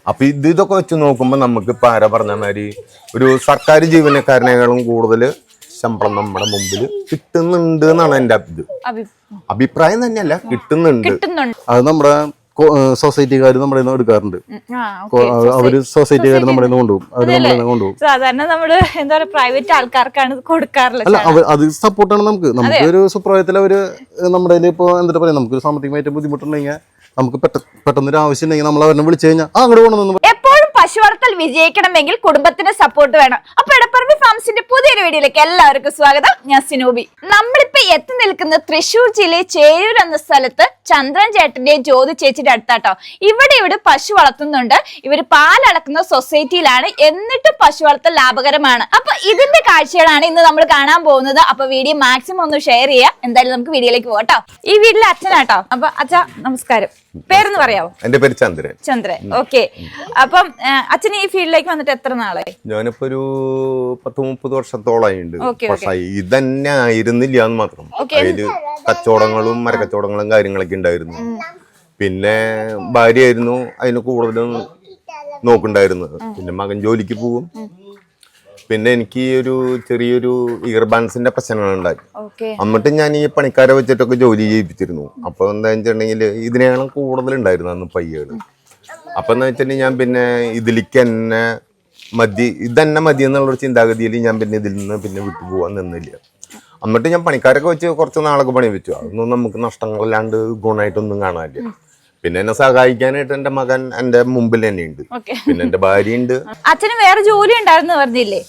അപ്പൊ ഇതൊക്കെ വെച്ച് നോക്കുമ്പോൾ നമുക്ക് ഇപ്പൊ ആരാ പറഞ്ഞ മാതിരി ഒരു സർക്കാർ ജീവനക്കാരനേക്കാളും കൂടുതൽ ശമ്പളം നമ്മുടെ മുമ്പിൽ കിട്ടുന്നുണ്ട് എന്നാണ് എന്റെ അഭിപ്രായം. തന്നെയല്ല, കിട്ടുന്നുണ്ട്. അത് നമ്മുടെ സൊസൈറ്റിക്കാർ നമ്മുടെ എടുക്കാറുണ്ട്. അവര് സൊസൈറ്റിക്കാർ നമ്മുടെ കൊണ്ടുപോകും. അവര് നമ്മളെ കൊണ്ടുപോകും. സാധാരണ നമ്മള് എന്താ പറയുക, പ്രൈവറ്റ് ആൾക്കാർക്കാണ് കൊടുക്കാറുള്ളത്. അല്ല, അത് സപ്പോർട്ടാണ്. നമുക്ക് ഒരു സുപ്രഭാതത്തിൽ അവര് നമ്മുടെ ഇപ്പൊ എന്താ പറയാ, നമുക്ക് സാമ്പത്തികമായിട്ട് ബുദ്ധിമുട്ടുണ്ടെങ്കിൽ നമുക്ക് പെട്ടെന്നൊരു ആവശ്യം ഉണ്ടെങ്കിൽ നമ്മൾ അവരെ വിളിച്ചു കഴിഞ്ഞാൽ അങ്ങോട്ട് പോകണമെന്ന്. എപ്പോഴും പശു വളർത്തൽ വിജയിക്കണമെങ്കിൽ കുടുംബത്തിന്റെ സപ്പോർട്ട് വേണം. അപ്പൊ എടപ്പറമ്പ് ഫാംസിന്റെ പുതിയൊരു വീഡിയോയിലേക്ക് എല്ലാവർക്കും സ്വാഗതം. ഞാൻ സിനോബി. നമ്മളിപ്പോ എത്തി നിൽക്കുന്നത് തൃശ്ശൂർ ജില്ലയിൽ ചേരൂർ എന്ന സ്ഥലത്ത് ചന്ദ്രൻ ചേട്ടന്റെ ജ്യോതി ചേച്ചിയുടെ അടുത്താട്ടോ. ഇവിടെ പശു വളർത്തുന്നുണ്ട്. ഇവര് പാലടക്കുന്ന സൊസൈറ്റിയിലാണ്. എന്നിട്ടും പശു വളർത്തൽ ലാഭകരമാണ്. അപ്പൊ ഇതിന്റെ കാഴ്ചകളാണ് ഇന്ന് നമ്മൾ കാണാൻ പോകുന്നത്. അപ്പൊ വീഡിയോ മാക്സിമം ഒന്ന് ഷെയർ ചെയ്യുക. എന്തായാലും നമുക്ക് വീഡിയോയിലേക്ക് പോകട്ടോ. ഈ വീട്ടിലെ അച്ഛനാട്ടോ. അപ്പൊ അച്ഛാ നമസ്കാരം. പേരൊന്ന് പറയാവോ? എന്റെ പേര് ചന്ദ്രൻ. ചന്ദ്രൻ, ഓക്കെ. അപ്പം അച്ഛൻ ഈ ഫീൽഡിലേക്ക് വന്നിട്ട് എത്ര നാളായി? ഞാനിപ്പോ ഒരു 10-30 വർഷത്തോളായിട്ടുണ്ട്. പക്ഷെ ഇതന്നെ ആയിരുന്നില്ല എന്ന് മാത്രം. അതില് കച്ചവടങ്ങളും മരക്കച്ചവടങ്ങളും കാര്യങ്ങളൊക്കെ ഉണ്ടായിരുന്നു. പിന്നെ ഭാര്യയായിരുന്നു അതിന് കൂടുതലും നോക്കുണ്ടായിരുന്നത്. പിന്നെ മകൻ ജോലിക്ക് പോകും. പിന്നെ എനിക്ക് ഒരു ചെറിയൊരു ഇയർബാൻസിന്റെ പ്രശ്നങ്ങളുണ്ടായി. എന്നിട്ട് ഞാൻ ഈ പണിക്കാരെ വെച്ചിട്ടൊക്കെ ജോലി ചെയ്യിപ്പിച്ചിരുന്നു. അപ്പൊ എന്താ വെച്ചിട്ടുണ്ടെങ്കിൽ ഇതിനേക്കാളും കൂടുതലുണ്ടായിരുന്നു അന്ന് പയ്യകള്. അപ്പൊ എന്താ വെച്ചിട്ടുണ്ടെങ്കിൽ ഞാൻ പിന്നെ ഇതിലേക്ക് തന്നെ ഇതന്നെ മതി എന്നുള്ളൊരു ചിന്താഗതിയിൽ ഞാൻ പിന്നെ ഇതിൽ നിന്ന് പിന്നെ വിട്ടുപോകാൻ നിന്നില്ല. എന്നിട്ട് ഞാൻ പണിക്കാരൊക്കെ വെച്ച് കുറച്ച് നാളൊക്കെ പണി വെച്ചു. അതൊന്നും നമുക്ക് നഷ്ടങ്ങളില്ലാണ്ട് ഗുണമായിട്ടൊന്നും കാണാനില്ല. പിന്നെ എന്നെ സഹായിക്കാനായിട്ട് എന്റെ മകൻ എന്റെ മുമ്പിൽ തന്നെ ഉണ്ട്. പിന്നെ എന്റെ ഭാര്യ ഉണ്ട്. അച്ഛന് വേറെ ജോലി ഉണ്ടായിരുന്നു പറഞ്ഞില്ലേ?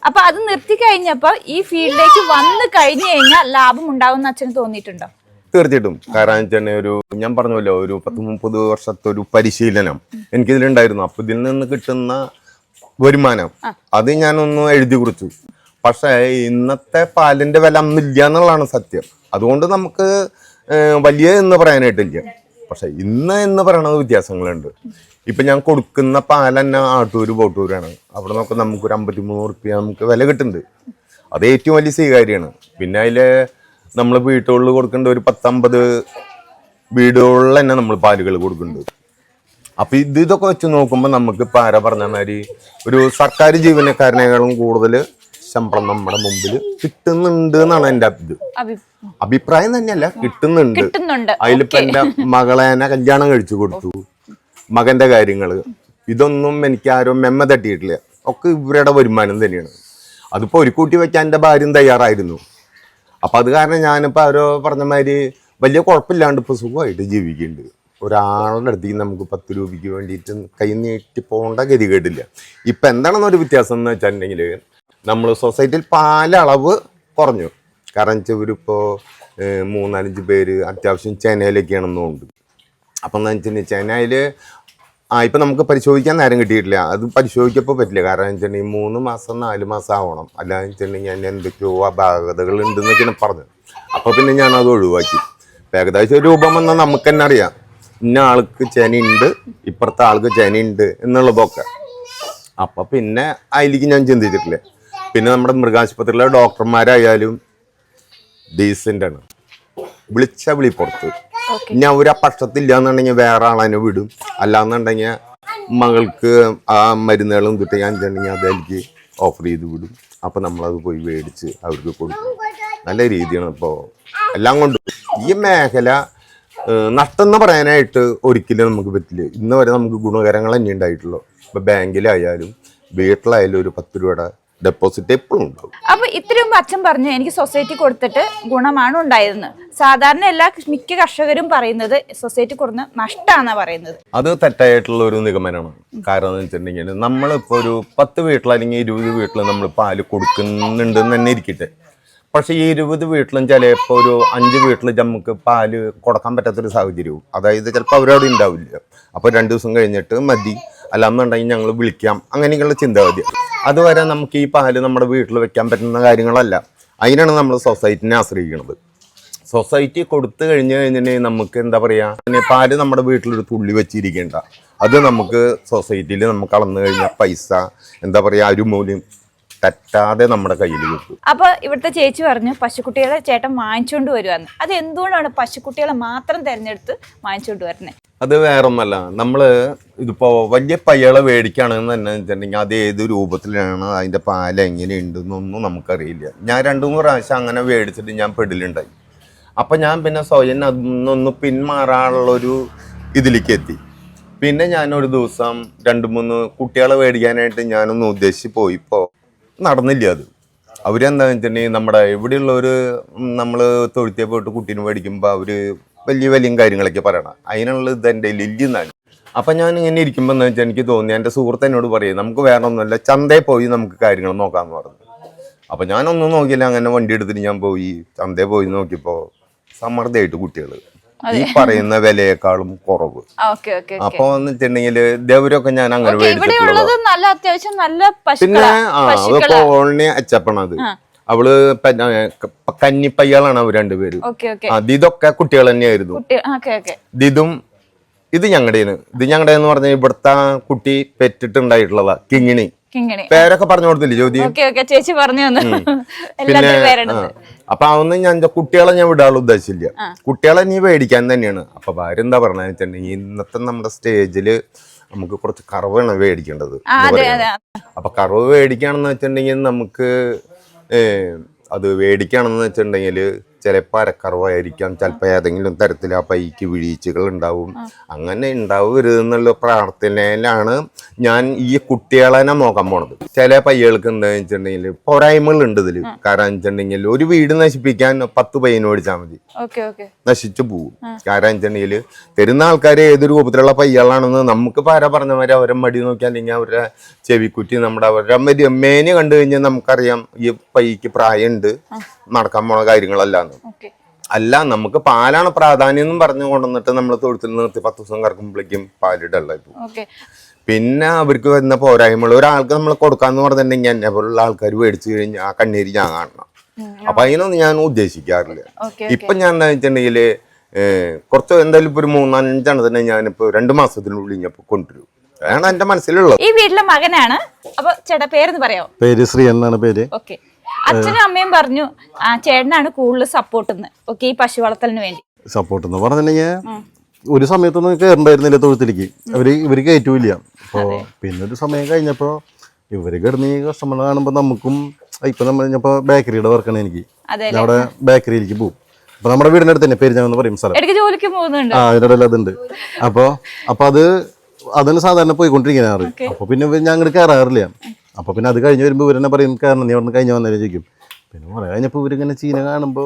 അപ്പൊ അത് നിർത്തി കഴിഞ്ഞപ്പോ ഈ ഫീൽഡിലേക്ക് വന്നു കഴിഞ്ഞു കഴിഞ്ഞാൽ ലാഭം ഉണ്ടാവും അച്ഛന് തോന്നിയിട്ടുണ്ടോ? തീർച്ചയായിട്ടും. കാരണം വെച്ചാൽ ഞാൻ പറഞ്ഞല്ലോ, ഒരു 10-30 വർഷത്തെ ഒരു പരിശീലനം എനിക്കിതിലുണ്ടായിരുന്നു. അപ്പൊ ഇതിൽ നിന്ന് കിട്ടുന്ന വരുമാനം അത് ഞാനൊന്ന് എഴുതി കുറിച്ചു. പക്ഷെ ഇന്നത്തെ പാലിന്റെ വില അന്നില്ല എന്നുള്ളതാണ് സത്യം. അതുകൊണ്ട് നമുക്ക് വലിയ എന്ന് പറയാനായിട്ടില്ല. പക്ഷെ ഇന്ന് എന്ന് പറയണത് വ്യത്യാസങ്ങളുണ്ട്. ഇപ്പൊ ഞാൻ കൊടുക്കുന്ന പാൽ തന്നെ ആട്ടൂര് ബോട്ടൂരാണ്. അവിടെ നോക്കാം നമുക്കൊരു 53 റുപ്യ നമുക്ക് വില കിട്ടുന്നുണ്ട്. അത് ഏറ്റവും വലിയ സ്വീകാര്യമാണ്. പിന്നെ അതില് നമ്മൾ വീട്ടുകളിൽ കൊടുക്കേണ്ട ഒരു 10-50 വീടുകളിൽ തന്നെ നമ്മൾ പാലുകൾ കൊടുക്കുന്നുണ്ട്. അപ്പൊ ഇതൊക്കെ വെച്ച് നോക്കുമ്പോൾ നമുക്ക് ഇപ്പൊ ആരാ പറഞ്ഞ മാതിരി ഒരു സർക്കാർ ജീവനക്കാരനേക്കാളും കൂടുതൽ ശമ്പളം നമ്മുടെ മുമ്പിൽ കിട്ടുന്നുണ്ട് എന്നാണ് എന്റെ അഭിപ്രായം. തന്നെയല്ല, കിട്ടുന്നുണ്ട്. അതിലിപ്പോ എന്റെ മകളെ കല്യാണം കഴിച്ചു കൊടുത്തു. മകന്റെ കാര്യങ്ങള് ഇതൊന്നും എനിക്ക് ആരും മെമ്മ തട്ടിയിട്ടില്ല. ഒക്കെ ഇവരുടെ വരുമാനം തന്നെയാണ്. അതിപ്പോ ഒരു കൂട്ടി വെക്കാൻ എന്റെ ഭാര്യയും തയ്യാറായിരുന്നു. അപ്പൊ അത് കാരണം ഞാനിപ്പോ അവരോ പറഞ്ഞ മാതിരി വലിയ കുഴപ്പമില്ലാണ്ട് ഇപ്പൊ സുഖമായിട്ട് ജീവിക്കുന്നുണ്ട്. ഒരാളുടെ അടുത്തേക്ക് നമുക്ക് 10 രൂപയ്ക്ക് വേണ്ടിയിട്ട് കൈ നീട്ടി പോകേണ്ട ഗതികേടില്ല. ഇപ്പൊ എന്താണെന്നൊരു വ്യത്യാസം എന്ന് വെച്ചിട്ടുണ്ടെങ്കിൽ നമ്മൾ സൊസൈറ്റിയിൽ പാലളവ് കുറഞ്ഞു. കാരണം ഇവരിപ്പോ 3-4 പേര് അത്യാവശ്യം ചെന്നൈയിലൊക്കെയാണെന്നുണ്ട്. അപ്പം എന്താ വെച്ചിട്ടുണ്ടെങ്കിൽ ചെന്നൈയില് ഇപ്പം നമുക്ക് പരിശോധിക്കാൻ നേരം കിട്ടിയിട്ടില്ല. അത് പരിശോധിക്കപ്പോൾ പറ്റില്ല. കാരണം വെച്ചിട്ടുണ്ടെങ്കിൽ 3 മാസം 4 മാസം ആവണം. അല്ലാന്ന് വെച്ചിട്ടുണ്ടെങ്കിൽ ഞാൻ എന്തൊക്കെയോ അപാകതകൾ ഉണ്ടെന്നൊക്കെയാണ് പറഞ്ഞത്. അപ്പോൾ പിന്നെ ഞാനത് ഒഴിവാക്കി. ഏകദേശം രൂപം വന്നാൽ നമുക്ക് തന്നെ അറിയാം ഇന്ന ആൾക്ക് ചെനയുണ്ട്, ഇപ്പുറത്തെ ആൾക്ക് ചെനയുണ്ട് എന്നുള്ളതൊക്കെ. അപ്പം പിന്നെ അതിലേക്ക് ഞാൻ ചിന്തിച്ചിട്ടില്ല. പിന്നെ നമ്മുടെ മൃഗാശുപത്രിയിലെ ഡോക്ടർമാരായാലും ഡീസൻ്റ് ആണ്. വിളി പുറത്ത്. ഞാൻ ഒരു പക്ഷത്തില്ല എന്നുണ്ടെങ്കിൽ വേറെ ആളതിനെ വിടും. അല്ലാന്നുണ്ടെങ്കിൽ മകൾക്ക് ആ മരുന്നുകളും കിട്ടി ഞാൻ ചെന്നെങ്കിൽ അതെനിക്ക് ഓഫർ ചെയ്ത് വിടും. അപ്പം നമ്മളത് പോയി മേടിച്ച് അവർക്ക് കൊടുക്കും. നല്ല രീതിയാണ് ഇപ്പോൾ എല്ലാം കൊണ്ടും. ഈ മേഖല നഷ്ടം എന്ന് പറയാനായിട്ട് ഒരിക്കലും നമുക്ക് പറ്റില്ല. ഇന്ന് വരെ നമുക്ക് ഗുണകരങ്ങൾ തന്നെ ഉണ്ടായിട്ടുള്ളൂ. ഇപ്പം ബാങ്കിലായാലും വീട്ടിലായാലും ഒരു 10 രൂപയുടെ ഡെപ്പോസിറ്റ് എപ്പോഴും ഉണ്ടാവും. അപ്പൊ ഇത്രയും അച്ഛൻ പറഞ്ഞു എനിക്ക് സൊസൈറ്റി കൊടുത്തിട്ട് ഗുണമാണ് ഉണ്ടായിരുന്നത്. സാധാരണ മിക്ക കർഷകരും പറയുന്നത് സൊസൈറ്റി കൊടുക്കുന്ന നഷ്ടമാണെന്നാ പറയുന്നത്. അത് തെറ്റായിട്ടുള്ള ഒരു നിഗമനമാണ്. കാരണം എന്ന് വെച്ചിട്ടുണ്ടെങ്കിൽ നമ്മളിപ്പോൾ ഒരു 10 വീട്ടിൽ അല്ലെങ്കിൽ 20 വീട്ടിൽ നമ്മൾ പാല് കൊടുക്കുന്നുണ്ടെന്ന് തന്നെ ഇരിക്കട്ടെ. പക്ഷേ ഈ 20 വീട്ടിലും ചിലപ്പോൾ ഒരു 5 വീട്ടിൽ നമുക്ക് പാല് കൊടുക്കാൻ പറ്റാത്തൊരു സാഹചര്യവും, അതായത് ചിലപ്പോൾ അവരവിടെ ഉണ്ടാവില്ല. അപ്പോൾ 2 ദിവസം കഴിഞ്ഞിട്ട് മതി, അല്ലാന്നുണ്ടെങ്കിൽ ഞങ്ങൾ വിളിക്കാം, അങ്ങനെയൊക്കെയുള്ള ചിന്താഗതി. അതുവരെ നമുക്ക് ഈ പാല് നമ്മുടെ വീട്ടിൽ വെക്കാൻ പറ്റുന്ന കാര്യങ്ങളല്ല. അതിനാണ് നമ്മൾ സൊസൈറ്റിനെ ആശ്രയിക്കുന്നത്. സൊസൈറ്റി കൊടുത്തു കഴിഞ്ഞിട്ടുണ്ടെങ്കിൽ നമുക്ക് എന്താ പറയുക, പാല് നമ്മുടെ വീട്ടിലൊരു തുള്ളി വെച്ചിരിക്കേണ്ട. അത് നമുക്ക് സൊസൈറ്റിയിൽ നമുക്ക് അളന്നു കഴിഞ്ഞാൽ പൈസ എന്താ പറയുക, അരുമൂല്യം തെറ്റാതെ നമ്മുടെ കയ്യിൽ കിട്ടും. അപ്പൊ ഇവിടുത്തെ ചേച്ചി പറഞ്ഞു പശുക്കുട്ടികളെ ചേട്ടൻ വാങ്ങിച്ചുകൊണ്ട് വരുവാന്ന്. അത് എന്തുകൊണ്ടാണ് പശുക്കുട്ടികളെ മാത്രം തെരഞ്ഞെടുത്ത് വാങ്ങിച്ചുകൊണ്ട് വരുന്നത്? അത് വേറൊന്നല്ല, നമ്മള് ഇതിപ്പോ വലിയ പയ്യളെ മേടിക്കുകയാണെന്ന് തന്നെ വെച്ചിട്ടുണ്ടെങ്കിൽ അത് ഏത് രൂപത്തിലാണ്, അതിന്റെ പാൽ എങ്ങനെയുണ്ടെന്നൊന്നും നമുക്കറിയില്ല. ഞാൻ 2-3 പ്രാവശ്യം അങ്ങനെ മേടിച്ചിട്ട് ഞാൻ പെടലുണ്ടായി. അപ്പൊ ഞാൻ പിന്നെ സ്വയം അതൊന്ന് പിന്മാറാനുള്ളൊരു ഇതിലേക്ക് എത്തി. പിന്നെ ഞാനൊരു ദിവസം 2-3 കുട്ടികളെ മേടിക്കാനായിട്ട് ഞാനൊന്ന് ഉദ്ദേശിച്ച് പോയിപ്പോ നടന്നില്ല. അത് അവരെന്താ വെച്ചിട്ടുണ്ടെങ്കിൽ നമ്മുടെ ഇവിടെയുള്ളവർ നമ്മൾ തൊഴുത്തിയെ പോയിട്ട് കുട്ടീനെ മേടിക്കുമ്പോൾ അവര് വലിയ കാര്യങ്ങളൊക്കെ പറയണം. അതിനുള്ള ഇത് എൻ്റെ ഇല്ലെന്നാണ്. അപ്പൊ ഞാൻ ഇങ്ങനെ ഇരിക്കുമ്പോൾ എന്ന് വെച്ചാൽ എനിക്ക് തോന്നി, എൻ്റെ സുഹൃത്ത് എന്നോട് പറയും നമുക്ക് വേറെ ഒന്നുമല്ല, ചന്തയിൽ പോയി നമുക്ക് കാര്യങ്ങൾ നോക്കാമെന്ന് പറഞ്ഞു. അപ്പൊ ഞാനൊന്നും നോക്കിയില്ല, അങ്ങനെ വണ്ടി എടുത്തിട്ട് ഞാൻ പോയി ചന്തയിൽ പോയി നോക്കിയപ്പോ സമ്മർദ്ദമായിട്ട് കുട്ടികൾ ഈ പറയുന്ന വിലയേക്കാളും കുറവ്. അപ്പൊ എന്ന് വെച്ചിട്ടുണ്ടെങ്കിൽ ഇതേവരൊക്കെ ഞാൻ അങ്ങനെ മേടിച്ചിട്ടുള്ളത്. പിന്നെ കോളനി അച്ചപ്പണത്, അവള് കന്നിപ്പയ്യാളാണ് അവർ രണ്ടുപേരും. ഇതൊക്കെ കുട്ടികൾ തന്നെയായിരുന്നു. ഇത് ഞങ്ങളുടെന്ന് പറഞ്ഞ ഇവിടുത്തെ കുട്ടി പെറ്റിട്ടുണ്ടായിട്ടുള്ളതാ കിങ്ങിണി. പേരൊക്കെ പറഞ്ഞു കൊടുത്തില്ലേ ചോദ്യം? ചേച്ചി പറഞ്ഞു. പിന്നെ അപ്പൊ അതൊന്നും ഞാൻ കുട്ടികളെ ഞാൻ വിടാനുള്ള ഉദ്ദേശമില്ല. കുട്ടികളെ നീ മേടിക്കാൻ തന്നെയാണ്. അപ്പൊ ഭാര്യ എന്താ പറഞ്ഞതെന്ന് വെച്ചിട്ടുണ്ടെങ്കിൽ ഇന്നത്തെ നമ്മുടെ സ്റ്റേജില് നമുക്ക് കുറച്ച് കറവാണ് മേടിക്കേണ്ടത്. അപ്പൊ കറവ് മേടിക്കുകയാണെന്ന് വെച്ചിട്ടുണ്ടെങ്കിൽ നമുക്ക് അത് മേടിക്കുകയാണെന്ന് വെച്ചിട്ടുണ്ടെങ്കിൽ ചിലപ്പോൾ അരക്കറവായിരിക്കാം, ചിലപ്പോൾ ഏതെങ്കിലും തരത്തിൽ ആ പൈക്ക് വീഴ്ചകൾ ഉണ്ടാവും. അങ്ങനെ ഉണ്ടാവരുതെന്നുള്ള പ്രാർത്ഥനയിലാണ് ഞാൻ ഈ കുട്ടികളെ നോക്കാൻ പോണത്. ചില പയ്യകൾക്ക് എന്താണെന്ന് വെച്ചിട്ടുണ്ടെങ്കിൽ പോരായ്മകളുണ്ട് ഇതിൽ. കാരണം വെച്ചിട്ടുണ്ടെങ്കിൽ ഒരു വീട് നശിപ്പിക്കാൻ 10 പയ്യന് മേടിച്ചാൽ മതി, നശിച്ചു പോകും. കാരണം വെച്ചിട്ടുണ്ടെങ്കിൽ തരുന്ന ആൾക്കാർ ഏത് രൂപത്തിലുള്ള പയ്യകളാണെന്ന് നമുക്ക് പാര പറഞ്ഞവരെ അവരെ മടി നോക്കി അല്ലെങ്കിൽ അവരുടെ ചെവിക്കുറ്റി അവരുടെ മേന് കണ്ടു കഴിഞ്ഞാൽ നമുക്കറിയാം ഈ പയ്യക്ക് പ്രായമുണ്ട്, നടക്കാൻ പോണ കാര്യങ്ങളല്ലാന്ന്. അല്ല, നമുക്ക് പാലാണ് പ്രാധാന്യം എന്നും പറഞ്ഞു കൊണ്ടുവന്നിട്ട് നമ്മൾ തൊഴുത്തിൽ നിർത്തി 10 ദിവസം കറക്കുമ്പോഴേക്കും പാലിടല്ലായി പോകും. പിന്നെ അവർക്ക് വരുന്ന പോരായ്മകൾ ഒരാൾക്ക് നമ്മൾ കൊടുക്കാന്ന് പറഞ്ഞിട്ടുണ്ടെങ്കിൽ എന്നെ പോലുള്ള ആൾക്കാർ മേടിച്ചു കഴിഞ്ഞാൽ ആ കണ്ണീര് ഞാൻ കാണണം. അപ്പൊ അതിനൊന്നും ഞാൻ ഉദ്ദേശിക്കാറില്ല. ഇപ്പൊ ഞാൻ എന്താ വെച്ചിട്ടുണ്ടെങ്കിൽ കുറച്ച് എന്തായാലും ഇപ്പൊ ഒരു 3-5 തന്നെ ഞാനിപ്പോ 2 മാസത്തിനുള്ളിൽ ഞാൻ കൊണ്ടുവരും. അതാണ് എന്റെ മനസ്സിലുള്ളത്. ഈ വീട്ടിലെ മകനാണ്. അപ്പൊ ചേട്ടാ പേരെന്ന് പറയാമോ? പേര് ശ്രീ എന്നാണ് പേര്. ഓക്കെ. അച്ഛനും അമ്മയും പറഞ്ഞു ചേട്ടനാണ് കൂടുതൽ സപ്പോർട്ട് ഈ പശു വളർത്തലിന് വേണ്ടി. സപ്പോർട്ട് എന്ന് പറഞ്ഞിട്ടുണ്ടെങ്കിൽ ഒരു സമയത്തൊന്നും കയറണ്ടായിരുന്നില്ല തൊഴുത്തിലേക്ക്. ഇവര് കയറ്റൂല. അപ്പോ പിന്നെ ഒരു സമയം കഴിഞ്ഞപ്പോ ഇവര് കിടന്ന് ഈ കസ്റ്റമർ കാണുമ്പോ നമുക്കും ഇപ്പൊ നമ്മളിപ്പോ ബേക്കറിയുടെ വർക്കാണ് എനിക്ക്. അവിടെ ബേക്കറിയിലേക്ക് പോകും. അപ്പൊ നമ്മുടെ വീടിന്റെ അടുത്ത് തന്നെ പെരിഞ്ഞാന്ന് പറയും സ്ഥലം. ജോലിക്ക് പോകുന്നുണ്ട്. അതിനിടയിൽ അതുണ്ട്. അപ്പൊ അതാണ് സാധാരണ പോയിക്കൊണ്ടിരിക്കുന്നത്. അപ്പൊ പിന്നെ ഞാൻ അങ്ങോട്ട് കയറാറില്ല. അപ്പൊ പിന്നെ അത് കഴിഞ്ഞ് വരുമ്പോ ഇവരെന്നെ പറയും കാരണം നീ അവിടെ നിന്ന് കഴിഞ്ഞ വന്നേരം ചോദിക്കും. പിന്നെ കുറെ കഴിഞ്ഞപ്പോ ഇവരിങ്ങനെ ചീന കാണുമ്പോ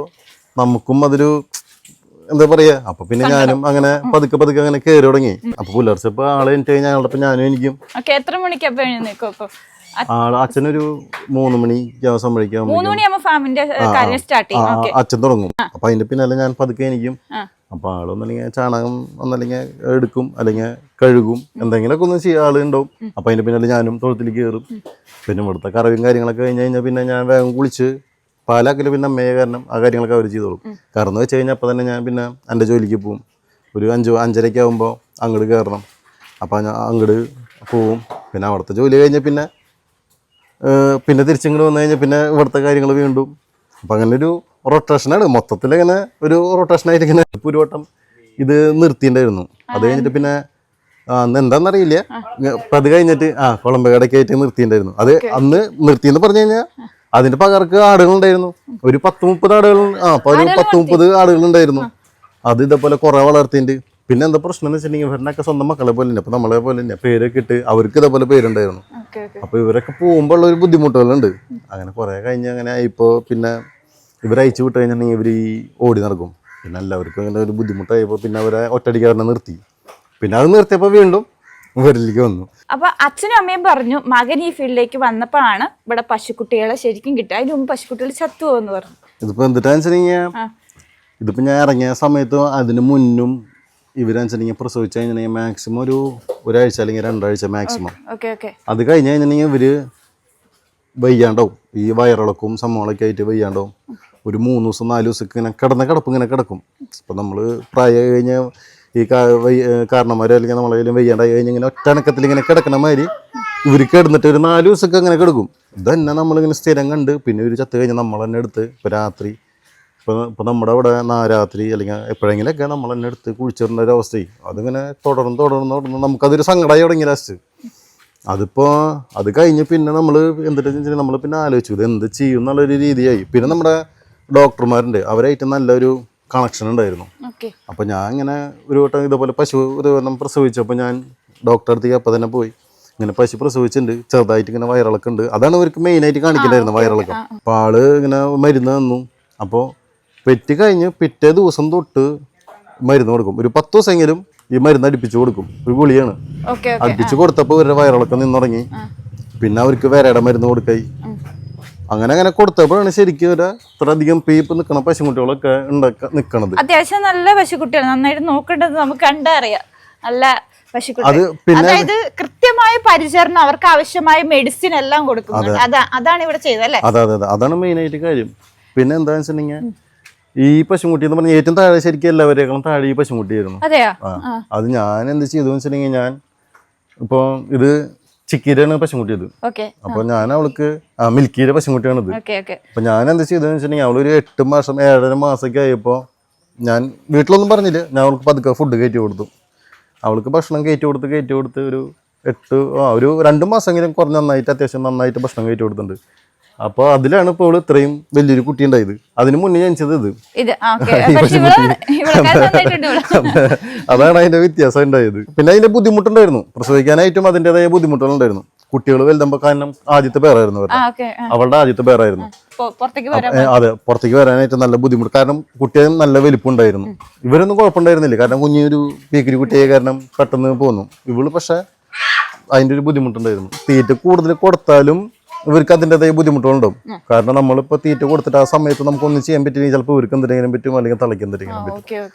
നമുക്കും അതൊരു എന്താ പറയാ. അപ്പൊ പിന്നെ ഞാനും അങ്ങനെ പതുക്കെ അങ്ങനെ കയറി തുടങ്ങി. അപ്പൊ പുലർച്ചപ്പോ ആളെ എനിക്ക് കഴിഞ്ഞാൽ ഞാനും എനിക്കും. എത്ര മണിക്ക് അച്ഛനൊരു 3 മണി സംഭവിക്കാം അച്ഛൻ തുടങ്ങും. അപ്പൊ അതിന്റെ പിന്നാലെ ഞാൻ പതുക്കെ എനിക്കും. അപ്പൊ ആളൊന്നല്ലെങ്കിൽ ചാണകം ഒന്നല്ലെങ്കിൽ എടുക്കും, അല്ലെങ്കിൽ കഴുകും, എന്തെങ്കിലുമൊക്കെ ഒന്ന് ചെയ്യാൻ ആളുണ്ടാവും. അപ്പൊ അതിന്റെ പിന്നാലെ ഞാനും തൊഴുത്തിലേക്ക് കയറും. പിന്നെ ഇവിടുത്തെ കറവും കാര്യങ്ങളൊക്കെ കഴിഞ്ഞ് കഴിഞ്ഞാൽ പിന്നെ ഞാൻ വേഗം കുളിച്ച് പാലാക്കല് പിന്നെ അമ്മയെ കാരണം ആ കാര്യങ്ങളൊക്കെ അവർ ചെയ്തോളും. കാരണം എന്ന് വെച്ച് കഴിഞ്ഞാൽ അപ്പം തന്നെ ഞാൻ പിന്നെ എൻ്റെ ജോലിക്ക് പോവും. ഒരു 5-5:30 ആകുമ്പോൾ അങ്ങോട്ട് കയറണം. അപ്പം ഞാൻ അങ്ങോട്ട് പോവും. പിന്നെ അവിടുത്തെ ജോലി കഴിഞ്ഞാൽ പിന്നെ തിരിച്ചിങ്ങോട്ട് വന്നു കഴിഞ്ഞാൽ പിന്നെ ഇവിടുത്തെ കാര്യങ്ങൾ വീണ്ടും. അപ്പം അങ്ങനെ ഒരു റൊട്ടേഷനാണ് മൊത്തത്തിൽ. ഇങ്ങനെ ഒരു റൊട്ടേഷനായിട്ട് ഇങ്ങനെ ഒരു വട്ടം ഇത് നിർത്തിയിട്ടുണ്ടായിരുന്നു. അത് കഴിഞ്ഞിട്ട് പിന്നെ അന്ന് എന്താണെന്നറിയില്ല. അപ്പം അത് കഴിഞ്ഞിട്ട് കൊളമ്പകടയ്ക്ക് ആയിട്ട് നിർത്തിയിട്ടുണ്ടായിരുന്നു. അത് അന്ന് നിർത്തിയെന്ന് പറഞ്ഞു കഴിഞ്ഞാൽ അതിന്റെ പകർക്ക് ആടുകളുണ്ടായിരുന്നു. ഒരു 10-30 ആടുകൾ 10-30 ആടുകളുണ്ടായിരുന്നു. അത് ഇതേപോലെ കുറെ വളർത്തിണ്ട്. പിന്നെ എന്താ പ്രശ്നം എന്ന് വെച്ചിട്ടുണ്ടെങ്കിൽ ഇവരുടെയൊക്കെ സ്വന്തം മക്കളെ പോലെ തന്നെ, അപ്പൊ നമ്മളെ പോലെ തന്നെ പേരൊക്കെ ഇട്ട് അവർക്ക് ഇതേപോലെ പേരുണ്ടായിരുന്നു. അപ്പൊ ഇവരൊക്കെ പോകുമ്പോൾ ഉള്ള ഒരു ബുദ്ധിമുട്ടുകളുണ്ട്. അങ്ങനെ കുറെ കഴിഞ്ഞ് അങ്ങനെ ഇപ്പോ പിന്നെ ഇവരെ അയച്ചു വിട്ട് കഴിഞ്ഞിട്ടുണ്ടെങ്കിൽ ഇവർ ഓടി നടക്കും. പിന്നെ എല്ലാവർക്കും അങ്ങനെ ഒരു ബുദ്ധിമുട്ടായപ്പോൾ പിന്നെ അവരെ ഒറ്റയടിക്കാരനെ നിർത്തി. പിന്നെ അത് നിർത്തിയപ്പോൾ വീണ്ടും ഇവരിലേക്ക് വന്നു. അപ്പൊ അച്ഛനും അമ്മയും പറഞ്ഞു മകൻ ഈ ഫീൽഡിലേക്ക് വന്നപ്പോഴാണ് ഇവിടെ പശുക്കുട്ടികളെ ശരിക്കും കിട്ടുക. അതിന് മുമ്പ് പശുക്കുട്ടികൾ ചത്തുപോന്ന് പറഞ്ഞു. ഇതിപ്പോ എന്തിട്ടാ ഇതിപ്പോ ഞാൻ ഇറങ്ങിയ സമയത്തും അതിന് മുന്നും ഇവരനുസരിച്ച് പ്രസവിച്ചു കഴിഞ്ഞിട്ടുണ്ടെങ്കിൽ മാക്സിമം ഒരാഴ്ച അല്ലെങ്കിൽ 2 ആഴ്ച മാക്സിമം. അത് കഴിഞ്ഞ് കഴിഞ്ഞിട്ടുണ്ടെങ്കിൽ ഇവര് വയ്യാണ്ടാവും. ഈ വയറിളക്കും സംഭവങ്ങളൊക്കെ ആയിട്ട് വയ്യാണ്ടാവും. ഒരു 3 ദിവസം 4 ദിവസമൊക്കെ ഇങ്ങനെ കിടപ്പ് ഇങ്ങനെ കിടക്കും. ഇപ്പൊ നമ്മള് പ്രായം കഴിഞ്ഞ ഈ കാരണന്മാരോ അല്ലെങ്കിൽ നമ്മളെങ്കിലും വയ്യാണ്ടായി കഴിഞ്ഞ് ഇങ്ങനെ ഒറ്റണക്കത്തിൽ ഇങ്ങനെ കിടക്കണ മാതിരി ഇവർക്ക് കിടന്നിട്ട് ഒരു 4 ദിവസമൊക്കെ അങ്ങനെ കിടക്കും. ഇതന്നെ നമ്മളിങ്ങനെ സ്ഥിരം കണ്ട് പിന്നെ ഒരു ചത്ത് കഴിഞ്ഞാൽ നമ്മൾ തന്നെ എടുത്ത് ഇപ്പോൾ രാത്രി ഇപ്പോൾ നമ്മുടെ അവിടെ രാത്രി അല്ലെങ്കിൽ എപ്പോഴെങ്കിലൊക്കെ നമ്മൾ തന്നെ എടുത്ത് കുഴിച്ചിടേണ്ട ഒരു അവസ്ഥയും അതിങ്ങനെ തുടർന്ന് നമുക്കതൊരു സങ്കടമായി തുടങ്ങി ലാസ്റ്റ്. അതിപ്പോൾ അത് കഴിഞ്ഞ് പിന്നെ നമ്മൾ എന്തിട്ട് വെച്ചാൽ നമ്മൾ പിന്നെ ആലോചിച്ചു ഇത് എന്ത് ചെയ്യും എന്നുള്ളൊരു രീതിയായി. പിന്നെ നമ്മുടെ ഡോക്ടർമാരുണ്ട്, അവരായിട്ട് നല്ലൊരു കണക്ഷൻ ഉണ്ടായിരുന്നു. അപ്പോൾ ഞാൻ ഇങ്ങനെ ഒരു വട്ടം ഇതേപോലെ പശു ഒരു പ്രസവിച്ചപ്പോൾ ഞാൻ ഡോക്ടറെ അടുത്തേക്ക് അപ്പം തന്നെ പോയി. ഇങ്ങനെ പശു പ്രസവിച്ചിട്ടുണ്ട്, ചെറുതായിട്ട് ഇങ്ങനെ വയറിളക്കം ഉണ്ട്. അതാണ് അവർക്ക് മെയിനായിട്ട് കാണിക്കണ്ടായിരുന്നു, വയറിളക്കം. അപ്പോൾ ആള് ഇങ്ങനെ മരുന്ന് തന്നു. അപ്പോൾ പെറ്റ് കഴിഞ്ഞ് പിറ്റേ ദിവസം തൊട്ട് മരുന്ന് കൊടുക്കും. ഒരു 10 ദിവസമെങ്കിലും ഈ മരുന്ന് അടുപ്പിച്ച് കൊടുക്കും. ഒരു ഗുളിയാണ് അടുപ്പിച്ച് കൊടുത്തപ്പോൾ ഇവരുടെ വയറിളക്കം നിന്ന് തുടങ്ങി. പിന്നെ അവർക്ക് വിരയുടെ മരുന്ന് കൊടുക്കായി. അങ്ങനെ കൊടുത്തപ്പോഴാണ് ശരിക്കും ഇത്രയധികം ഇപ്പൊ നിൽക്കണ പശുക്കുട്ടികളൊക്കെ നിൽക്കണത്. അത്യാവശ്യം നല്ല പശുക്കുട്ടികൾ, നന്നായിട്ട് നോക്കേണ്ടത് നമുക്ക് കണ്ടറിയാം. നല്ല പശുക്കുട്ടി, അതായത് കൃത്യമായ പരിചരണം, അവർക്ക് ആവശ്യമായ മെഡിസിൻ എല്ലാം കൊടുക്കുന്നുണ്ട്. അതാണ് ഇവിടെ ചെയ്തല്ലേ? അതെ അതാണ് മെയിൻ ആയിട്ട് കാര്യം. പിന്നെ എന്താന്ന് വെച്ചിട്ടുണ്ടെങ്കിൽ ഈ പശുക്കുട്ടി എന്ന് പറഞ്ഞാൽ ഏറ്റവും താഴെ ശരിക്കും എല്ലാവരേക്കാളും താഴെ ഈ പശുക്കുട്ടിയായിരുന്നു. അത് ഞാൻ എന്ത് ചെയ്തു വെച്ചിട്ടുണ്ടെങ്കിൽ ഞാൻ ഇപ്പൊ ഇത് ചിക്കിയിലാണ് പശുക്കുട്ടിയത്. അപ്പൊ ഞാൻ അവൾക്ക് മിൽക്കിയുടെ പശുക്കുട്ടിയാണിത്. അപ്പൊ ഞാൻ എന്ത് ചെയ്തെന്ന് വെച്ചിട്ടുണ്ടെങ്കിൽ അവളൊരു 8 മാസം 7.5 മാസമൊക്കെ ആയപ്പോ ഞാൻ വീട്ടിലൊന്നും പറഞ്ഞില്ല, ഞാൻ അവൾക്ക് പതുക്കെ ഫുഡ് കയറ്റി കൊടുത്തു. അവൾക്ക് ഭക്ഷണം കയറ്റി കൊടുത്ത് ഒരു 2 മാസമെങ്കിലും നന്നായിട്ട് അത്യാവശ്യം നന്നായിട്ട് ഭക്ഷണം കയറ്റി കൊടുത്തിട്ടുണ്ട്. അപ്പൊ അതിലാണ് ഇപ്പോൾ ഇത്രയും വലിയൊരു കുട്ടി ഉണ്ടായത്. അതിന് മുന്നേ ജനിച്ചത് ഇത്. അതാണ് അതിന്റെ വ്യത്യാസം ഉണ്ടായത്. പിന്നെ അതിന്റെ ബുദ്ധിമുട്ടുണ്ടായിരുന്നു, പ്രസവിക്കാനായിട്ടും അതിൻ്റെതായ ബുദ്ധിമുട്ടുകളുണ്ടായിരുന്നു. കുട്ടികൾ വലുതുമ്പോ കാരണം ആദ്യത്തെ പേരായിരുന്നു അവളുടെ ആദ്യത്തെ പേരായിരുന്നു. അതെ, പുറത്തേക്ക് വരാനായിട്ട് നല്ല ബുദ്ധിമുട്ട്. കാരണം കുട്ടികൾ നല്ല വലിപ്പമുണ്ടായിരുന്നു. ഇവരൊന്നും കുഴപ്പമുണ്ടായിരുന്നില്ല, കാരണം കുഞ്ഞൊരു പീക്കിരി കുട്ടിയെ കാരണം പെട്ടെന്ന് പോന്നു. ഇവള് പക്ഷെ അതിന്റെ ഒരു ബുദ്ധിമുട്ടുണ്ടായിരുന്നു. തീറ്റ കൂടുതൽ കൊടുത്താലും ഇവർക്ക് അതിൻ്റെതായ ബുദ്ധിമുട്ടുകളുണ്ടാവും. കാരണം നമ്മളിപ്പോ തീറ്റ കൊടുത്തിട്ട് ആ സമയത്ത് നമുക്കൊന്നും ചെയ്യാൻ പറ്റില്ലെങ്കിൽ ചിലപ്പോൾ ഇവർക്ക് എന്തെങ്കിലും പറ്റും, അല്ലെങ്കിൽ തലയ്ക്ക് എന്തെങ്കിലും പറ്റും.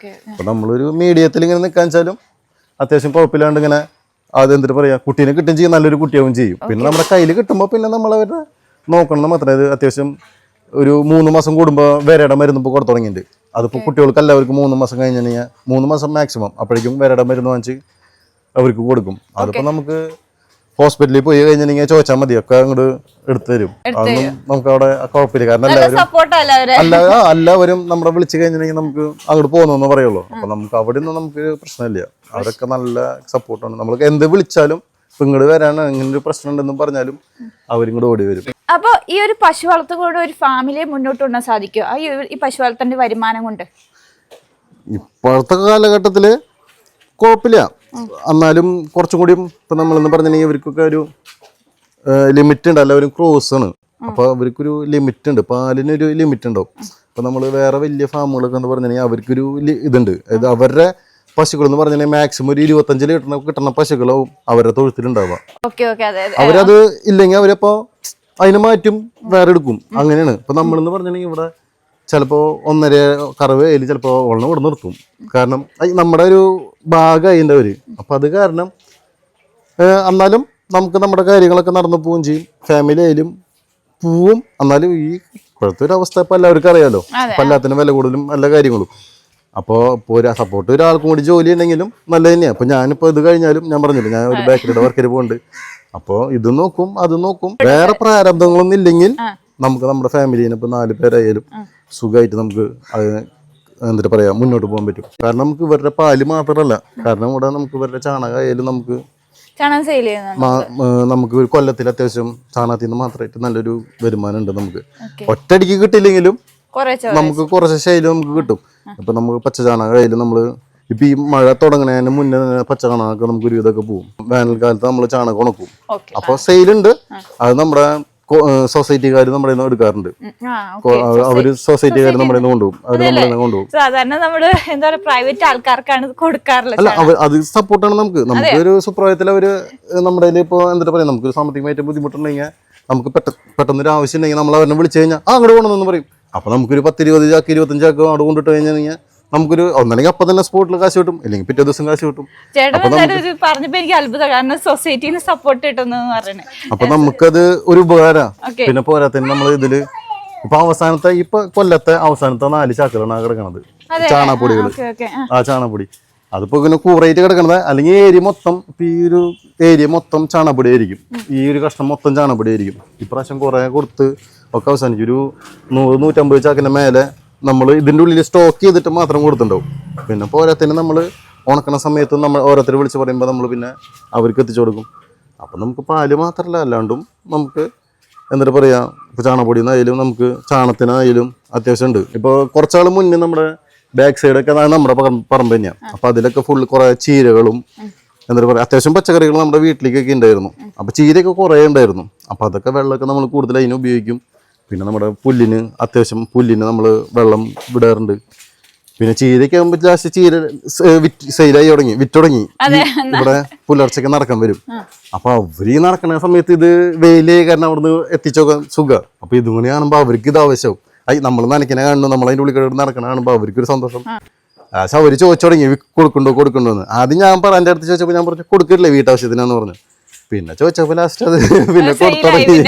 അപ്പൊ നമ്മളൊരു മീഡിയത്തിൽ ഇങ്ങനെ നിൽക്കാൻ വെച്ചാലും അത്യാവശ്യം കുഴപ്പമില്ലാണ്ട് ഇങ്ങനെ അതെന്തിട്ട് പറയാ, കുട്ടീനെ കിട്ടും ചെയ്യും, നല്ലൊരു കുട്ടിയാവും ചെയ്യും. പിന്നെ നമ്മുടെ കയ്യിൽ കിട്ടുമ്പോൾ പിന്നെ നമ്മളവരെ നോക്കണം മാത്രമേ. അത് അത്യാവശ്യം ഒരു 3 മാസം കൂടുമ്പോൾ വിരയുടെ മരുന്ന് ഇപ്പോൾ കൊടുത്തു തുടങ്ങിയിട്ടുണ്ട്. അതിപ്പോൾ കുട്ടികൾക്ക് എല്ലാവർക്കും 3 മാസം കഴിഞ്ഞ് കഴിഞ്ഞാൽ 3 മാസം മാക്സിമം അപ്പോഴേക്കും വിരയുടെ മരുന്ന് വാങ്ങിച്ച് അവർക്ക് കൊടുക്കും. അതിപ്പോൾ നമുക്ക് ഹോസ്പിറ്റലിൽ പോയി കഴിഞ്ഞിട്ടുണ്ടെങ്കിൽ ചോദിച്ചാൽ മതി, ഒക്കെ അങ്ങോട്ട് എടുത്തു തരും. അതൊന്നും നമുക്ക് അവിടെ കുഴപ്പമില്ല. കാരണം എല്ലാവരും നമ്മളെ വിളിച്ചു കഴിഞ്ഞിട്ടുണ്ടെങ്കിൽ നമുക്ക് അങ്ങോട്ട് പോകുന്നു പറയുള്ളൂ. അപ്പൊ നമുക്ക് അവിടെ നിന്ന് നമുക്ക് പ്രശ്നമില്ല. അവരൊക്കെ നല്ല സപ്പോർട്ടാണ്. നമ്മൾക്ക് എന്ത് വിളിച്ചാലും ഇങ്ങോട്ട് വരാണ്, ഇങ്ങനെ ഒരു പ്രശ്നം ഉണ്ടെന്നും പറഞ്ഞാലും അവരിങ്ങോട്ട് ഓടി വരും. അപ്പൊ ഈ ഒരു പശു വളർത്തുകൊണ്ട് ഒരു ഫാമിലിയെ മുന്നോട്ട് കൊണ്ടുപോകാൻ സാധിക്കുമോ ഈ പശു വളർത്തന്റെ വരുമാനം കൊണ്ട്? ഇപ്പോഴത്തെ കാലഘട്ടത്തില് കുഴപ്പമില്ല. എന്നാലും കുറച്ചും കൂടി ഇപ്പൊ നമ്മളെന്ന് പറഞ്ഞിട്ടുണ്ടെങ്കിൽ ഇവർക്കൊക്കെ ഒരു ലിമിറ്റ് ഉണ്ട്. എല്ലാവരും ക്രോസ് ആണ്. അപ്പൊ അവർക്കൊരു ലിമിറ്റ് ഉണ്ട്, പാലിനൊരു ലിമിറ്റ് ഉണ്ടാവും. അപ്പൊ നമ്മള് വേറെ വലിയ ഫാമുകളൊക്കെ എന്ന് പറഞ്ഞിട്ടുണ്ടെങ്കിൽ അവർക്കൊരു ഇതുണ്ട്. അതായത് അവരുടെ പശുക്കൾ എന്ന് പറഞ്ഞിട്ടുണ്ടെങ്കിൽ മാക്സിമം ഒരു 25 ലിറ്റർ കിട്ടുന്ന പശുക്കളാവും അവരുടെ തൊഴുത്തിലുണ്ടാവുക. അവരത് ഇല്ലെങ്കിൽ അവരപ്പോ അതിനെ മാറ്റും, വേറെ എടുക്കും. അങ്ങനെയാണ്. ഇപ്പൊ നമ്മളെന്ന് പറഞ്ഞിട്ടുണ്ടെങ്കിൽ ഇവിടെ ചിലപ്പോൾ 1.5 കറവ് അതിൽ ചിലപ്പോൾ വെള്ളം ഇവിടെ നിർത്തും. കാരണം നമ്മുടെ ഒരു ഭാഗമായി അതിൻ്റെ അപ്പം അത് കാരണം എന്നാലും നമുക്ക് നമ്മുടെ കാര്യങ്ങളൊക്കെ നടന്നു പോവുകയും ചെയ്യും. ഫാമിലി ആയാലും പോവും. എന്നാലും ഈ ഇപ്പോഴത്തെ ഒരു അവസ്ഥ ഇപ്പം എല്ലാവർക്കും അറിയാമല്ലോ. അപ്പം എല്ലാത്തിനും വില കൂടുതലും എല്ലാ കാര്യങ്ങളും. അപ്പോൾ ഇപ്പോൾ ഒരു സപ്പോർട്ട് ഒരാൾക്കും കൂടി ജോലി ഉണ്ടെങ്കിലും നല്ല തന്നെയാണ്. അപ്പം ഞാനിപ്പോൾ ഇത് കഴിഞ്ഞാലും ഞാൻ പറഞ്ഞില്ല, ഞാൻ ഒരു ബേക്കറിയുടെ വർക്കിന് പോകുന്നുണ്ട്. അപ്പോൾ ഇത് നോക്കും അത് നോക്കും. വേറെ പ്രാരബ്ധങ്ങളൊന്നും ഇല്ലെങ്കിൽ നമുക്ക് നമ്മുടെ ഫാമിലിനെ ഇപ്പോൾ 4 പേരായാലും സുഖമായിട്ട് നമുക്ക് എന്നിട്ട് പറയാ മുന്നോട്ട് പോകാൻ പറ്റും. കാരണം നമുക്ക് ഇവരുടെ പാല് മാത്രമല്ല, കാരണം ഇവിടെ നമുക്ക് ഇവരുടെ ചാണകമായാലും നമുക്ക് ഒരു കൊല്ലത്തിൽ അത്യാവശ്യം ചാണകത്തിൽ നിന്ന് മാത്രമായിട്ട് നല്ലൊരു വരുമാനം ഉണ്ട്. നമുക്ക് ഒറ്റയടിക്ക് കിട്ടില്ലെങ്കിലും നമുക്ക് കുറച്ച് ശൈലി നമുക്ക് കിട്ടും. ഇപ്പൊ നമുക്ക് പച്ച ചാണകമായാലും നമ്മള് ഇപ്പൊ ഈ മഴ തുടങ്ങണതിന് മുന്നേ പച്ച ചാണകമൊക്കെ നമുക്ക് ഒരു ഇതൊക്കെ പോകും. വേനൽക്കാലത്ത് നമ്മൾ ചാണകം ഉണക്കും. അപ്പൊ സെയിലുണ്ട്. അത് നമ്മുടെ സൊസൈറ്റിക്കാർ നമ്മുടെ എടുക്കാറുണ്ട്. അവര് സൊസൈറ്റിക്കാർ നമ്മുടെ കൊണ്ടുപോകും. അവര് നമ്മളെ കൊണ്ടുപോകും. സാധാരണ നമ്മള് എന്താ പറയുക, പ്രൈവറ്റ് ആൾക്കാർക്കാണ് കൊടുക്കാറുള്ളത്. അല്ല, അത് സപ്പോർട്ടാണ് നമുക്ക്. നമുക്കൊരു സുപ്രഭാതത്തിൽ അവര് നമ്മുടെ ഇപ്പൊ എന്താ പറയാ, നമുക്കൊരു സാമ്പത്തികമായിട്ട് ബുദ്ധിമുട്ടുണ്ടെങ്കിൽ നമുക്ക് പെട്ടെന്ന് ഒരു ആവശ്യം ഉണ്ടെങ്കിൽ നമ്മൾ അവരെ വിളിച്ചു കഴിഞ്ഞാൽ അങ്ങോട്ട് പോകണമെന്ന് പറയും. അപ്പൊ നമുക്കൊരു 10-20 ചാക്ക് 25 ചാക്ക് അവിടെ കൊണ്ടിട്ട് കഴിഞ്ഞാൽ നമുക്കൊരു ഒന്നല്ലെങ്കിൽ അപ്പൊ തന്നെ സ്പോട്ടിൽ കാശ് കിട്ടും, അല്ലെങ്കിൽ പിറ്റേ ദിവസം കാശ് കിട്ടും. പറഞ്ഞപ്പോ എനിക്ക് അത്ഭുതം, കാരണം സൊസൈറ്റിന്ന് സപ്പോർട്ട് കിട്ടുന്നു പറയുന്നത്. അപ്പൊ നമുക്കത് ഒരു ഉപകാരം. പിന്നെ പോരാത്തന്നെ നമ്മൾ ഇതില് ഇപ്പൊ അവസാനത്തെ ഇപ്പൊ കൊല്ലത്തെ അവസാനത്തെ 4 ചാക്കുകളാണ് കിടക്കണത്, ചാണകപ്പൊടികള്. ആ ചാണകപ്പൊടി അതിപ്പോ ഇങ്ങനെ കൂറായിട്ട് കിടക്കണത്, അല്ലെങ്കിൽ ഏരിയ മൊത്തം ഇപ്പൊ ഈ ഒരു ഏരിയ മൊത്തം ചാണകപ്പൊടി ആയിരിക്കും, ഈ ഒരു കഷ്ണം മൊത്തം ചാണകപ്പൊടി ആയിരിക്കും. ഇപ്രാവശ്യം കുറെ കൊടുത്ത് ഒക്കെ അവസാനിക്കും. ഒരു 100-150 ചാക്കിന്റെ മേലെ നമ്മൾ ഇതിന്റെ ഉള്ളിൽ സ്റ്റോക്ക് ചെയ്തിട്ട് മാത്രം കൊടുത്തിട്ടുണ്ടാവും. പിന്നെ പോരാത്തിന് നമ്മൾ ഉണക്കണ സമയത്ത് നമ്മൾ ഓരോരുത്തർ വിളിച്ച് പറയുമ്പോൾ നമ്മൾ പിന്നെ അവർക്ക് എത്തിച്ചു കൊടുക്കും. അപ്പം നമുക്ക് പാല് മാത്രമല്ല, അല്ലാണ്ടും നമുക്ക് എന്താ പറയുക, ഇപ്പോൾ ചാണകപ്പൊടി നിന്നായാലും നമുക്ക് ചാണകത്തിനായാലും അത്യാവശ്യം ഉണ്ട്. ഇപ്പോൾ കുറച്ചാൾ മുന്നേ നമ്മുടെ ബാക്ക് സൈഡൊക്കെ നമ്മുടെ പറമ്പ് തന്നെയാണ്. അപ്പം അതിലൊക്കെ ഫുള്ള് കുറേ ചീരകളും എന്താ പറയുക അത്യാവശ്യം പച്ചക്കറികൾ നമ്മുടെ വീട്ടിലേക്കൊക്കെ ഉണ്ടായിരുന്നു. അപ്പം ചീരയൊക്കെ കുറേ ഉണ്ടായിരുന്നു. അപ്പം അതൊക്കെ വെള്ളമൊക്കെ നമ്മൾ കൂടുതൽ അതിന് ഉപയോഗിക്കും. പിന്നെ നമ്മുടെ പുല്ലിന് നമ്മൾ വെള്ളം വിടാറുണ്ട്. പിന്നെ ചീരയൊക്കെ ആകുമ്പോൾ ലാസ്റ്റ് ചീര സെയിലായി വിറ്റ് തുടങ്ങി. ഇവിടെ പുലർച്ചയ്ക്ക് നടക്കാൻ വരും. അപ്പൊ അവര് നടക്കുന്ന സമയത്ത് ഇത് വെയിലേ കാരണം അവിടുന്ന് എത്തിച്ചോക്കാൻ സുഖം. അപ്പൊ ഇതുകൊണ്ട് കാണുമ്പോ അവർക്ക് ഇത് ആവശ്യവും. നമ്മൾ നനയ്ക്കണ കാണുന്നു, നമ്മളതിന്റെ ഉള്ളിൽ കിടന്ന് നടക്കണ കാണുമ്പോ അവർക്കൊരു സന്തോഷം. പക്ഷെ അവര് ചോദിച്ചു തുടങ്ങി കൊടുക്കണ്ടോ എന്ന്. ആദ്യം ഞാൻ എൻ്റെ അടുത്ത് ചോദിച്ചപ്പോൾ ഞാൻ പറഞ്ഞു കൊടുക്കില്ലേ വീട്ടാവശ്യത്തിനാന്ന് പറഞ്ഞു. പിന്നെ ചോദിച്ചപ്പോ ലാസ്റ്റ് അത് പിന്നെ കൊടുത്തുടങ്ങി.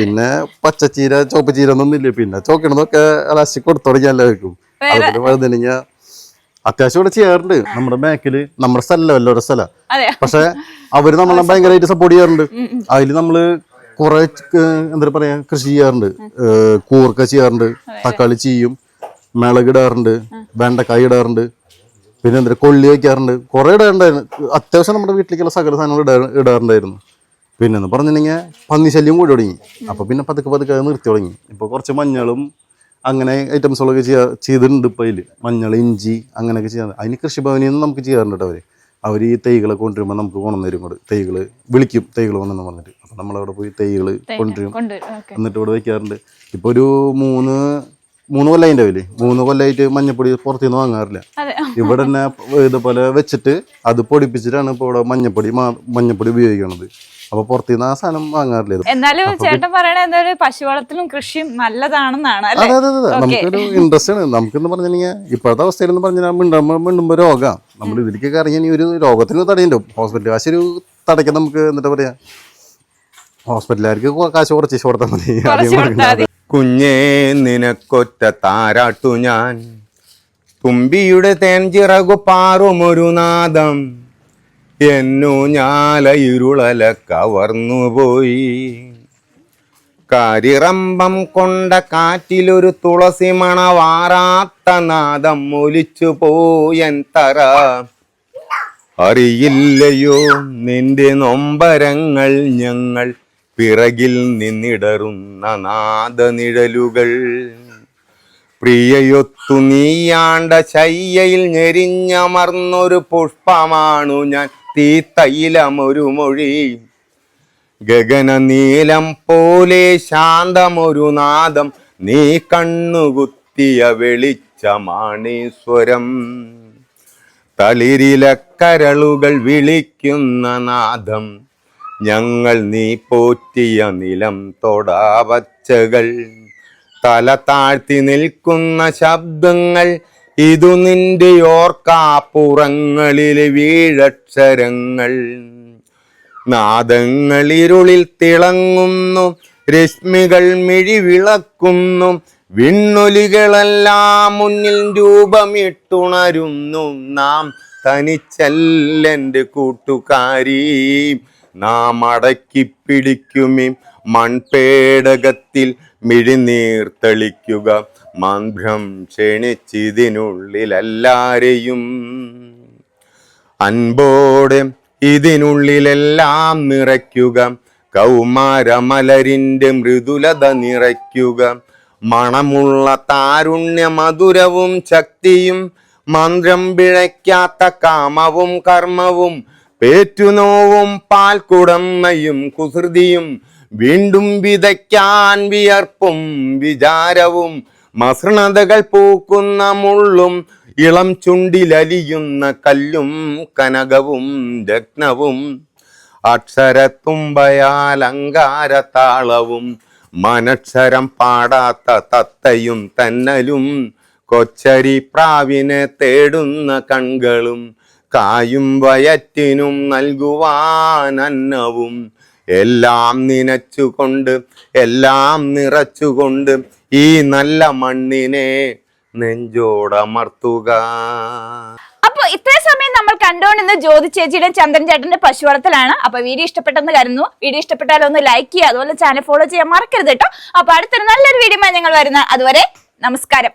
പിന്നെ പച്ചച്ചീര ചുവപ്പ് ചീര ഒന്നും ഇല്ല. പിന്നെ ചോക്കണതൊക്കെ ലാസ്റ്റ് കൊടുത്തുടങ്ങി എല്ലാവർക്കും. അതുപോലെ വഴുതനങ്ങ അത്യാവശ്യം ഇവിടെ ചെയ്യാറുണ്ട്. നമ്മുടെ ബാക്കില് നമ്മുടെ സ്ഥലമല്ല, ഓരോ സ്ഥലം. പക്ഷെ അവര് നമ്മളെ ഭയങ്കരമായിട്ട് സപ്പോർട്ട് ചെയ്യാറുണ്ട്. അതില് നമ്മള് കുറെ എന്താ പറയാ കൃഷി ചെയ്യാറുണ്ട്. കൂർക്ക ചെയ്യാറുണ്ട്, തക്കാളി ചെയ്യും, മിളകിടാറുണ്ട്, വെണ്ടക്കായ ഇടാറുണ്ട്, പിന്നെ എന്താ കൊള്ളി വയ്ക്കാറുണ്ട്. കുറെ ഇടാറുണ്ടായിരുന്നു. അത്യാവശ്യം നമ്മുടെ വീട്ടിലേക്കുള്ള സകല സാധനങ്ങൾ ഇടാറുണ്ടായിരുന്നു. പിന്നെന്ന് പറഞ്ഞിട്ടുണ്ടെങ്കിൽ പന്നിശല്യം കൂടി തുടങ്ങി. അപ്പൊ പിന്നെ പതുക്കെ നിർത്തി തുടങ്ങി. ഇപ്പൊ കുറച്ച് മഞ്ഞളും അങ്ങനെ ഐറ്റംസുകളൊക്കെ ചെയ്തിട്ടുണ്ട്. ഇപ്പം അതിൽ മഞ്ഞൾ, ഇഞ്ചി അങ്ങനെയൊക്കെ ചെയ്യാൻ അതിന് കൃഷിഭവനിൽ നിന്ന് നമുക്ക് ചെയ്യാറുണ്ട്. അവർ ഈ തൈകളെ കൊണ്ടുവരുമ്പോൾ നമുക്ക് കൊണ്ടുവരും. കൂടെ തൈകൾ വിളിക്കും, തൈകൾ കൊണ്ടെന്ന് പറഞ്ഞിട്ട്. അപ്പം നമ്മളവിടെ പോയി തൈകൾ കൊണ്ടുവരും, എന്നിട്ട് ഇവിടെ വയ്ക്കാറുണ്ട്. ഇപ്പോൾ ഒരു മൂന്ന് കൊല്ലം അതിൻ്റെ 3 കൊല്ലമായിട്ട് മഞ്ഞപ്പൊടി പുറത്തുനിന്ന് വാങ്ങാറില്ല. ഇവിടെ തന്നെ ഇതുപോലെ വെച്ചിട്ട് അത് പൊടിപ്പിച്ചിട്ടാണ് ഇപ്പോൾ ഇവിടെ മഞ്ഞപ്പൊടി ഉപയോഗിക്കുന്നത്. അപ്പൊ പുറത്തുനിന്ന് ആ സാധനം വാങ്ങാറില്ല. എന്നാലും ചേട്ടൻ പറയണ എന്തായാലും പശുവളത്തിലും കൃഷിയും നല്ലതാണെന്നാണ്. അതെ, നമുക്കൊരു ഇൻട്രസ്റ്റ് ആണ്. നമുക്കെന്ന് പറഞ്ഞിട്ടുണ്ടെങ്കിൽ ഇപ്പോഴത്തെ അവസ്ഥയിൽ പറഞ്ഞാൽ മിണ്ടുമ്പോ രോഗം നമ്മൾ ഇതിലേക്കൊക്കെ ഇറങ്ങി ഒരു രോഗത്തിന് തടയുണ്ടോ. ഹോസ്പിറ്റൽ കാശ് ഒരു തടയ്ക്കാൻ നമുക്ക് എന്താ പറയാ, ഹോസ്പിറ്റലുകാർക്ക് കാശ് കുറച്ച് കൊടുത്താൽ മതി. കുഞ്ഞേ നിനക്കൊറ്റ താരാട്ടു ഞാൻ, തുമ്പിയുടെ തേൻ ചിറകു പാറുമൊരു നാദം, എന്നു ഞാല ഇരുളല കവർന്നുപോയി. കരിറമ്പം കൊണ്ട കാറ്റിലൊരു തുളസി മണവാറാത്ത നാദം ഒലിച്ചു പോയൻ തറ. അറിയില്ലയോ നിന്റെ നൊമ്പരങ്ങൾ, ഞങ്ങൾ പിറകിൽ നിന്നിടറുന്ന നാദനിഴലുകൾ. പ്രിയയൊത്തു നീയാണ്ട ശയ്യയിൽ ഞെരിഞ്ഞമർന്നൊരു പുഷ്പമാണു ഞാൻ, തീത്തൈലമൊരു മൊഴി. ഗഗന നീലം പോലെ ശാന്തമൊരു നാദം, നീ കണ്ണുകുത്തിയ വെളിച്ചമാണീശ്വരം. തളിരിലക്കരളുകൾ വിളിക്കുന്ന നാദം, ഞങ്ങൾ നീ പോറ്റിയ നിലം തൊടാവച്ചകൾ. തല താഴ്ത്തി നിൽക്കുന്ന ശബ്ദങ്ങൾ, ഇതു നിന്റെ ഓർക്കാപ്പുറങ്ങളിലെ വീഴക്ഷരങ്ങൾ. നാദങ്ങൾ ഇരുളിൽ തിളങ്ങുന്നു, രശ്മികൾ മിഴിവിളക്കുന്നു, വിണ്ണൊലികളെല്ലാം മുന്നിൽ രൂപമിട്ടുണരുന്നു. നാം തനിച്ചല്ലെൻ്റെ കൂട്ടുകാരി, നാം അടക്കിപ്പിടിക്കുമേ മൺപേടകത്തിൽ മിഴിനീർ തെളിക്കുക. മന്ത്രം ക്ഷണിച്ചിതിനുള്ളിലെല്ലാരെയും, അൻപോടെ ഇതിനുള്ളിലെല്ലാം നിറയ്ക്കുക. കൗമാരമലരിൻ്റെ മൃദുലത നിറയ്ക്കുക. മണമുള്ള താരുണ്യ മധുരവും ശക്തിയും, മന്ത്രം പിഴയ്ക്കാത്ത കാമവും കർമ്മവും, പേറ്റുനോവും പാൽക്കുടമ്മയും കുസൃതിയും, വീണ്ടും വിതയ്ക്കാൻ വിയർപ്പും വിചാരവും, മസൃണതകൾ പൂക്കുന്ന മുള്ളും, ഇളം ചുണ്ടിലലിയുന്ന കല്ലും കനകവും രത്നവും, അക്ഷരത്തുമ്പയാലങ്കാരതാളവും, മനക്ഷരം പാടാത്ത തത്തയും തന്നലും, കൊച്ചരി പ്രാവിനെ തേടുന്ന കൺകളും, കായും വയറ്റിനും നൽകുവാൻ അന്നവും, എല്ലാം നനച്ചുകൊണ്ട് എല്ലാം നിറച്ചുകൊണ്ട് ഈ നല്ല മണ്ണിനെ നെഞ്ചോടമർത്തുക. അപ്പൊ ഇത്രയും സമയം നമ്മൾ കണ്ടുകൊണ്ടിരുന്ന ജ്യോതി ചേച്ചിയുടെ ചന്ദ്രൻ ചേട്ടന്റെ പശു വളർത്തലാണ്. അപ്പൊ വീഡിയോ ഇഷ്ടപ്പെട്ടെന്ന് കരുതുന്നു. വീഡിയോ ഇഷ്ടപ്പെട്ടാൽ ഒന്ന് ലൈക്ക് ചെയ്യുക, അതുപോലെ ചാനൽ ഫോളോ ചെയ്യാൻ മറക്കരുത് കേട്ടോ. അപ്പൊ അടുത്തൊരു നല്ലൊരു വീഡിയോ ഞങ്ങൾ വരുന്ന അതുവരെ നമസ്കാരം.